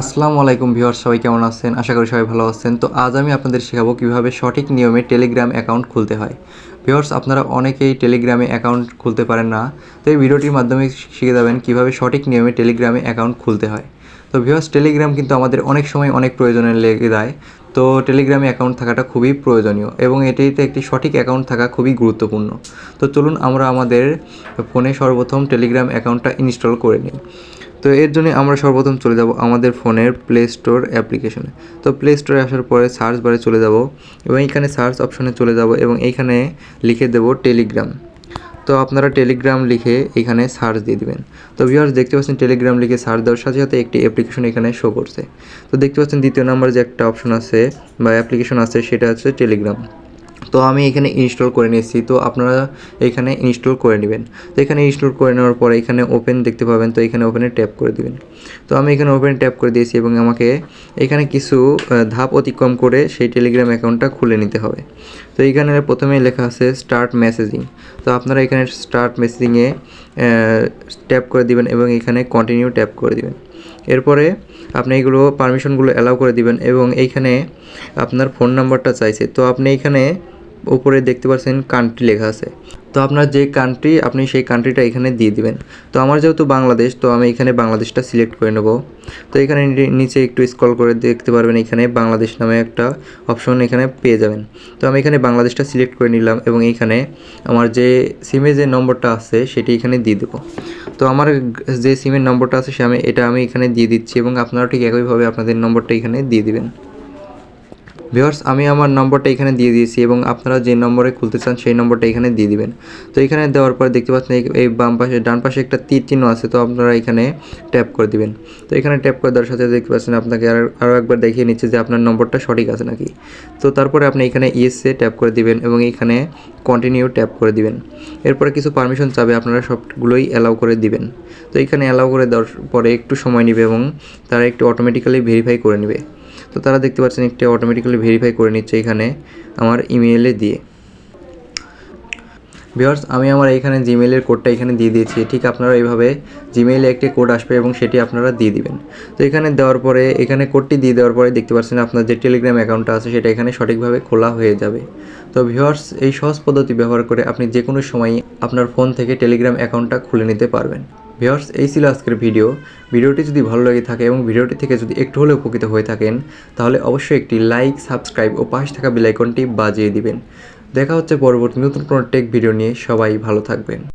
আসসালামু আলাইকুম ভিউয়ার্স, সবাই কেমন আছেন? আশা করি সবাই ভালো আছেন। তো আজ আমি আপনাদের শেখাবো কিভাবে সঠিক নিয়মে টেলিগ্রাম অ্যাকাউন্ট খুলতে হয়। ভিউয়ার্স, আপনারা অনেকেই টেলিগ্রামে অ্যাকাউন্ট খুলতে পারেন না। তো এই ভিডিওটির মাধ্যমে শিখে যাবেন কিভাবে সঠিক নিয়মে টেলিগ্রামে অ্যাকাউন্ট খুলতে হয়। তো ভিউয়ার্স, টেলিগ্রাম কিন্তু আমাদের অনেক সময় অনেক প্রয়োজনে লেগে যায়। তো টেলিগ্রামে অ্যাকাউন্ট থাকাটা খুবই প্রয়োজনীয় এবং এটিতে একটি সঠিক অ্যাকাউন্ট থাকা খুবই গুরুত্বপূর্ণ। তো চলুন আমরা আমাদের ফোনে সর্বপ্রথম টেলিগ্রাম অ্যাকাউন্টটা ইনস্টল করে নিই। তো এর জন্য আমরা সর্বপ্রথম চলে যাব আমাদের ফোনের প্লে স্টোর অ্যাপ্লিকেশনে। তো প্লে স্টোরে আসার পরে সার্চ বারে চলে যাব এবং এইখানে সার্চ অপশনে চলে যাব এবং এইখানে লিখে দেব টেলিগ্রাম। তো আপনারা টেলিগ্রাম লিখে এখানে সার্চ দিয়ে দিবেন। তো ভিউয়ার্স, দেখতে পাচ্ছেন টেলিগ্রাম লিখে সার্চ দেওয়ার সাথে সাথে একটি অ্যাপ্লিকেশন এখানে শো করছে। তো দেখতে পাচ্ছেন দ্বিতীয় নাম্বার যে একটা অপশন আছে বা অ্যাপ্লিকেশন আছে সেটা হচ্ছে টেলিগ্রাম। তো আমি এখানে ইনস্টল করে নিয়েছি, তো আপনারা এখানে ইনস্টল করে নেবেন। তো এখানে ইনস্টল করে নেওয়ার পরে এখানে ওপেন দেখতে পাবেন, তো এখানে ওপেনে ট্যাপ করে দিবেন। তো আমি এখানে ওপেনে ট্যাপ করে দিয়েছি এবং আমাকে এখানে কিছু ধাপ অতিক্রম করে সেই টেলিগ্রাম অ্যাকাউন্টটা খুলে নিতে হবে। তো এইখানে প্রথমেই লেখা আছে স্টার্ট মেসেজিং। তো আপনারা এখানে স্টার্ট মেসেজিংয়ে ট্যাপ করে দিবেন এবং এখানে কন্টিনিউ ট্যাপ করে দিবেন। এরপরে আপনি এগুলো পারমিশনগুলো অ্যালাউ করে দিবেন এবং এইখানে আপনার ফোন নাম্বারটা চাইছে। তো আপনি এখানে উপরে দেখতে পাচ্ছেন কান্ট্রি লেখা আছে। তো আপনার যে কান্ট্রি আপনি সেই কান্ট্রিটা এখানে দিয়ে দিবেন। তো আমার যেহেতু বাংলাদেশ, তো আমি এখানে বাংলাদেশটা সিলেক্ট করে নেব। তো এখানে নিচে একটু স্ক্রল করে দেখতে পারবেন এখানে বাংলাদেশ নামে একটা অপশন এখানে পেয়ে যাবেন। তো আমি এখানে বাংলাদেশটা সিলেক্ট করে নিলাম এবং এইখানে আমার যে সিমে যে নম্বরটা আছে সেটি এখানে দিয়ে দেবো। তো আমার যে সিমের নম্বরটা আছে আমি এখানে দিয়ে দিচ্ছি এবং আপনারা ঠিক একইভাবে আপনাদের নম্বরটা এখানে দিয়ে দিবেন। ভিউয়ার্স, আমি আমার নম্বরটা এখানে দিয়ে দিয়েছি এবং আপনারা যে নম্বরে খুলতে চান সেই নম্বরটা এখানে দিয়ে দিবেন। তো এখানে দেওয়ার পরে দেখতে পাচ্ছেন এই বাম পাশে ডান পাশে একটা তীর চিহ্ন আছে, তো আপনারা এখানে ট্যাপ করে দিবেন। তো এখানে ট্যাপ করে দেওয়ার সাথে দেখতে পাচ্ছেন আপনাকে আরও একবার দেখিয়ে নিচ্ছে যে আপনার নম্বরটা সঠিক আছে নাকি। তো তারপরে আপনি এখানে ইয়েসে ট্যাপ করে দিবেন এবং এখানে কন্টিনিউ ট্যাপ করে দিবেন। এরপরে কিছু পারমিশন চাবে, আপনারা সবগুলোই অ্যালাউ করে দিবেন। তো এখানে অ্যালাউ করে দেওয়ার পরে একটু সময় নেবে এবং তারা একটু অটোমেটিক্যালি ভেরিফাই করে নেবে। তো তারা দেখতে পাচ্ছেন একটা অটোমেটিক্যালি ভেরিফাই করে নিচ্ছে এখানে আমার ইমেইলে দিয়ে। ভিউয়ার্স, আমি আমার এইখানে জিমেইলের কোডটা এখানে দিয়ে দিয়েছি। ঠিক আপনারা এইভাবে জিমেইলে একটি কোড আসবে এবং সেটি আপনারা দিয়ে দিবেন। তো এখানে দেওয়ার পরে এখানে কোডটি দিয়ে দেওয়ার পরে দেখতে পাচ্ছেন আপনার যে টেলিগ্রাম অ্যাকাউন্টটা আছে সেটা এখানে সঠিকভাবে খোলা হয়ে যাবে। তো ভিউয়ার্স, এই সহজ পদ্ধতি ব্যবহার করে আপনি যে কোনো সময়ই আপনার ফোন থেকে টেলিগ্রাম অ্যাকাউন্টটা খুলে নিতে পারবেন। ভিউয়ার্স, এই ছিল আজকের ভিডিওটি যদি ভালো লেগে থাকে এবং ভিডিওটি থেকে যদি একটু হলেও উপকৃত হয়ে থাকেন তাহলে অবশ্যই একটি লাইক, সাবস্ক্রাইব ও পাশে থাকা বেল আইকনটি বাজিয়ে দিবেন। দেখা হচ্ছে পরবর্তী নতুন কোনো টেক ভিডিও নিয়ে। সবাই ভালো থাকবেন।